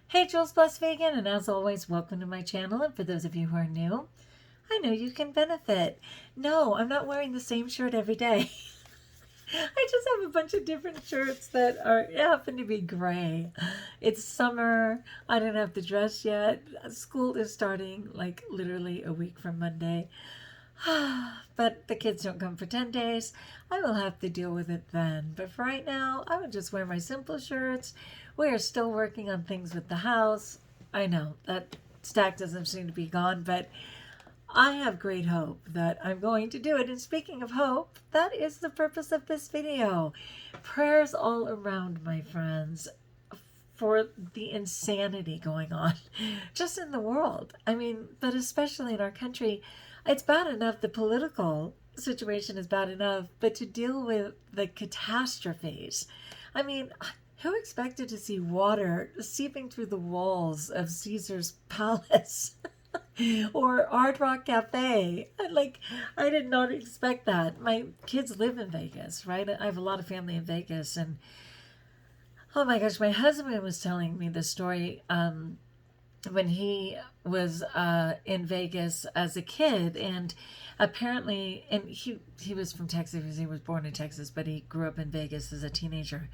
Hey, Jules Bless Vegan, and as always, welcome to my channel. And for those of you who are new, I know you can benefit. No, I'm not wearing the same shirt every day. I just have a bunch of different shirts that happen to be gray. It's summer. I don't have the dress yet. School is starting like literally a week from Monday. But the kids don't come for 10 days. I will have to deal with it then. But for right now, I will just wear my simple shirts. We are still working on things with the house. I know that stack doesn't seem to be gone, but I have great hope that I'm going to do it. And speaking of hope, that is the purpose of this video. Prayers all around, my friends, for the insanity going on just in the world. I mean, but especially in our country, it's bad enough. The political situation is bad enough, but to deal with the catastrophes, I mean, who expected to see water seeping through the walls of Caesar's palace? Or Hard Rock Cafe. Like, I did not expect that. My kids live in Vegas, right? I have a lot of family in Vegas, and oh my gosh, my husband was telling me the story when he was in Vegas as a kid, and apparently, and he was from Texas. He was born in Texas, but he grew up in Vegas as a teenager.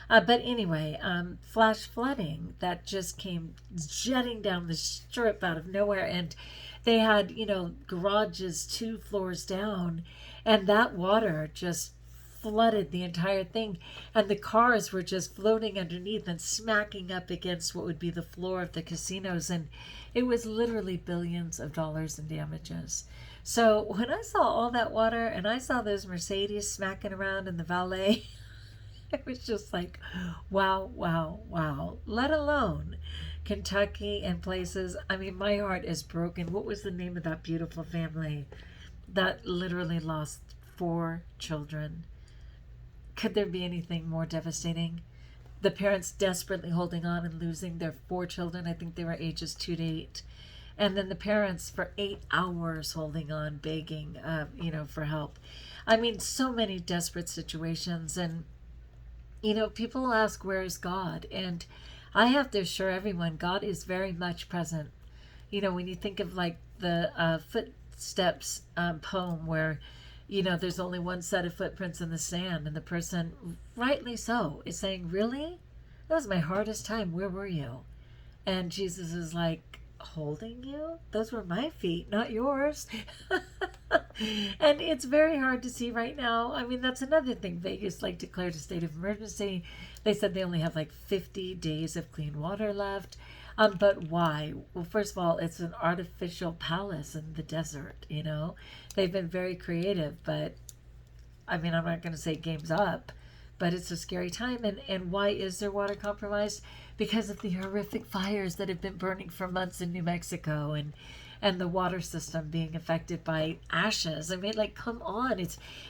But anyway, flash flooding that just came jetting down the strip out of nowhere, and they had garages 2 floors down, and that water just flooded the entire thing, and the cars were just floating underneath and smacking up against what would be the floor of the casinos, and it was literally billions of dollars in damages. So when I saw all that water and I saw those Mercedes smacking around in the valet, it was just like, wow, wow, wow. Let alone Kentucky and places. I mean, my heart is broken. What was the name of that beautiful family that literally lost 4 children? Could there be anything more devastating? The parents desperately holding on and losing their 4 children. I think they were ages 2 to 8. And then the parents for 8 hours holding on, begging, for help. I mean, so many desperate situations. And, people ask, where is God? And I have to assure everyone, God is very much present. When you think of like the footsteps poem where there's only one set of footprints in the sand, and the person, rightly so, is saying, really? That was my hardest time. Where were you? And Jesus is like, holding you? Those were my feet, not yours. And it's very hard to see right now. I mean, that's another thing. Vegas declared a state of emergency. They said they only have 50 days of clean water left. But why? Well, first of all, it's an artificial palace in the desert, They've been very creative, but I mean, I'm not going to say game's up, but it's a scary time. And why is there water compromised? Because of the horrific fires that have been burning for months in New Mexico, and the water system being affected by ashes. I mean, come on,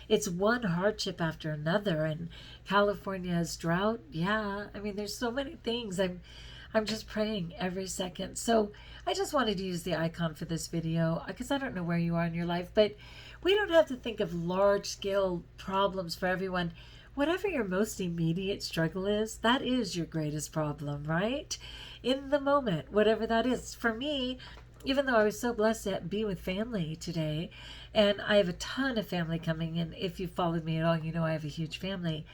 it's one hardship after another. And California has drought. Yeah, I mean, there's so many things. I'm just praying every second. So I just wanted to use the icon for this video because I don't know where you are in your life, but we don't have to think of large scale problems for everyone. Whatever your most immediate struggle is, that is your greatest problem, right? In the moment, whatever that is. For me, even though I was so blessed to be with family today, and I have a ton of family coming in. If you followed me at all, I have a huge family.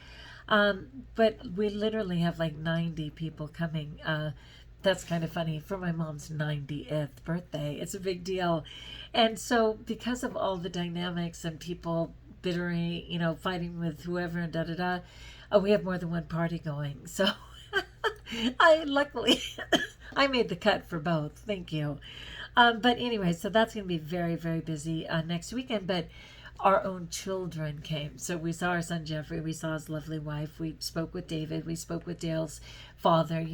But we literally have 90 people coming. That's kind of funny for my mom's 90th birthday. It's a big deal. And so because of all the dynamics and people bittery, fighting with whoever and we have more than one party going. So I luckily I made the cut for both. Thank you. But anyway, so that's going to be very, very busy next weekend. But our own children came. So we saw our son Jeffrey, we saw his lovely wife, we spoke with David, we spoke with Dale's father,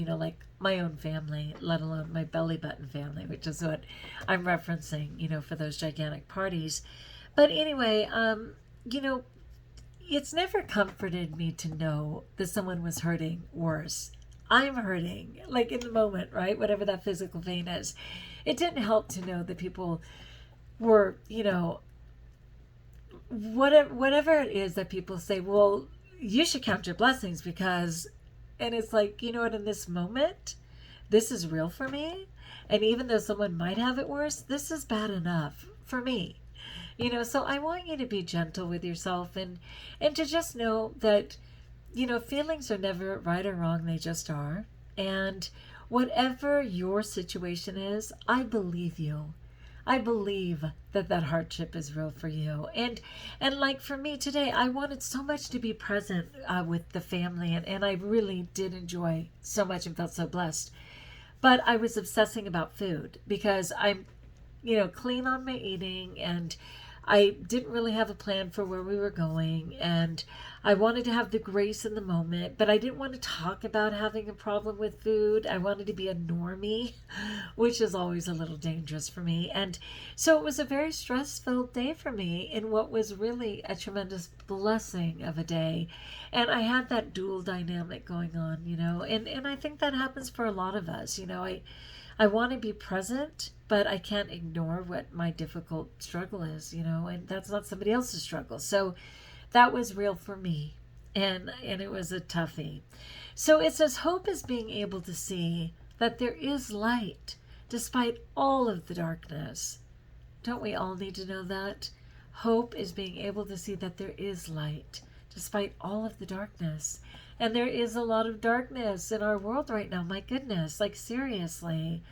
my own family, let alone my belly button family, which is what I'm referencing, for those gigantic parties. But anyway, it's never comforted me to know that someone was hurting worse. I'm hurting, in the moment, right? Whatever that physical pain is. It didn't help to know that people were, whatever it is that people say, well, you should count your blessings because, and it's what, in this moment, this is real for me. And even though someone might have it worse, this is bad enough for me. So I want you to be gentle with yourself, and to just know that, feelings are never right or wrong, they just are. And whatever your situation is, I believe you. I believe that that hardship is real for you. And like for me today, I wanted so much to be present with the family, and I really did enjoy so much and felt so blessed. But I was obsessing about food because I'm, clean on my eating, and I didn't really have a plan for where we were going, and I wanted to have the grace in the moment, but I didn't want to talk about having a problem with food. I wanted to be a normie, which is always a little dangerous for me. And so it was a very stress-filled day for me in what was really a tremendous blessing of a day. And I had that dual dynamic going on, and I think that happens for a lot of us. I want to be present, but I can't ignore what my difficult struggle is, and that's not somebody else's struggle. So that was real for me, and it was a toughie. So it says hope is being able to see that there is light despite all of the darkness. Don't we all need to know that? Hope is being able to see that there is light despite all of the darkness. And there is a lot of darkness in our world right now. My goodness, like seriously.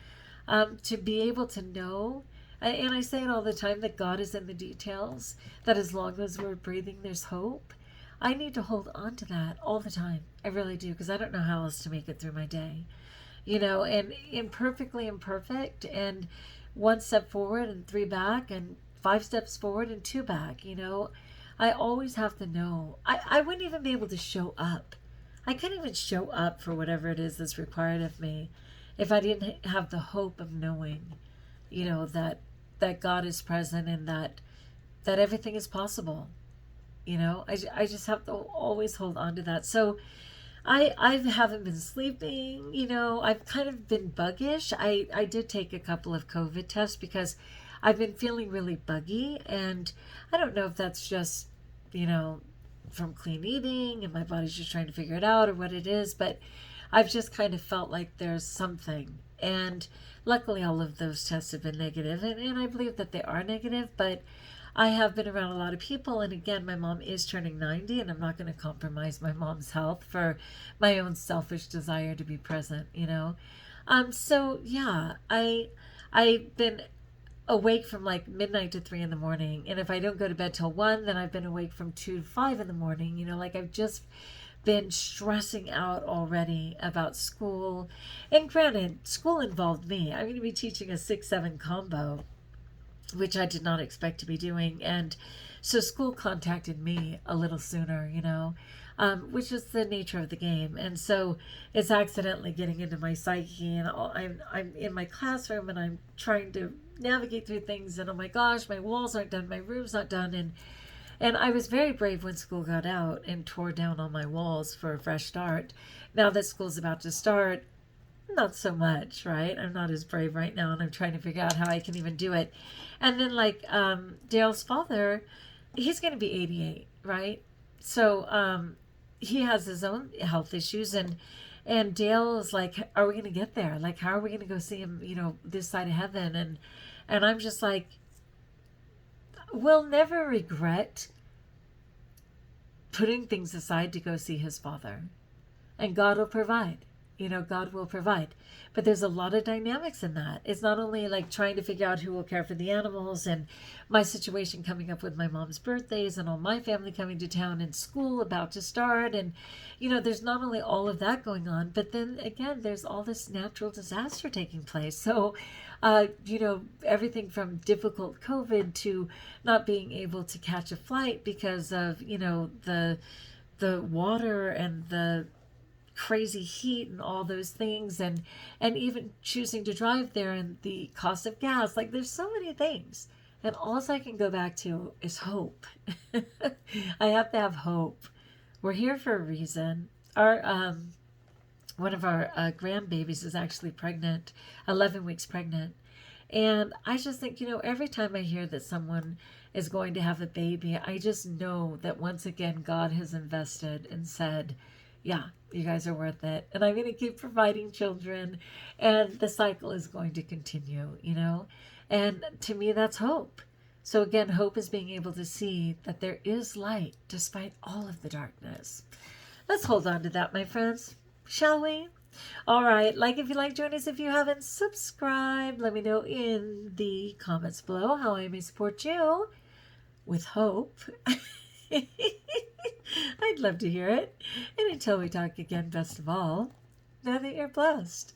To be able to know, and I say it all the time, that God is in the details, that as long as we're breathing, there's hope. I need to hold on to that all the time. I really do, because I don't know how else to make it through my day. And imperfectly imperfect, and one step forward and three back, and 5 steps forward and 2 back. I always have to know. I wouldn't even be able to show up. I couldn't even show up for whatever it is that's required of me if I didn't have the hope of knowing, that God is present, and that everything is possible. I just have to always hold on to that. So I haven't been sleeping. I've kind of been buggish. I did take a couple of COVID tests because I've been feeling really buggy, and I don't know if that's just, from clean eating and my body's just trying to figure it out or what it is, but I've just kind of felt like there's something. And luckily all of those tests have been negative, and I believe that they are negative, but I have been around a lot of people, and again, my mom is turning 90, and I'm not going to compromise my mom's health for my own selfish desire to be present. So yeah, I've been awake from like midnight to 3 in the morning, and if I don't go to bed till 1, then I've been awake from 2 to 5 in the morning. Like I've just been stressing out already about school. And granted, school involved me. I'm going to be teaching a 6-7 combo, which I did not expect to be doing. And so school contacted me a little sooner, which is the nature of the game. And so it's accidentally getting into my psyche, and I'm in my classroom, and I'm trying to navigate through things, and oh my gosh, my walls aren't done, my room's not done. And I was very brave when school got out and tore down all my walls for a fresh start. Now that school's about to start, not so much, right? I'm not as brave right now, and I'm trying to figure out how I can even do it. And then Dale's father, he's going to be 88, right? So he has his own health issues, and Dale is like, are we going to get there? Like, how are we going to go see him, this side of heaven? And I'm just like, we'll never regret putting things aside to go see his father. And God will provide. God will provide. But there's a lot of dynamics in that. It's not only like trying to figure out who will care for the animals, and my situation coming up with my mom's birthdays, and all my family coming to town, and school about to start. And, there's not only all of that going on, but then again, there's all this natural disaster taking place. So, everything from difficult COVID to not being able to catch a flight because of, the water and the crazy heat and all those things, and even choosing to drive there, and the cost of gas. Like, there's so many things, and all I can go back to is hope. I have to have hope. We're here for a reason. Our one of our grandbabies is actually pregnant, 11 weeks pregnant, and I just think, every time I hear that someone is going to have a baby, I just know that once again God has invested and said, yeah, you guys are worth it. And I'm going to keep providing children, and the cycle is going to continue, you know? And to me, that's hope. So again, hope is being able to see that there is light despite all of the darkness. Let's hold on to that, my friends, shall we? All right, like if you like, join us if you haven't subscribed. Let me know in the comments below how I may support you with hope. I'd love to hear it. And until we talk again, best of all, know that you're blessed.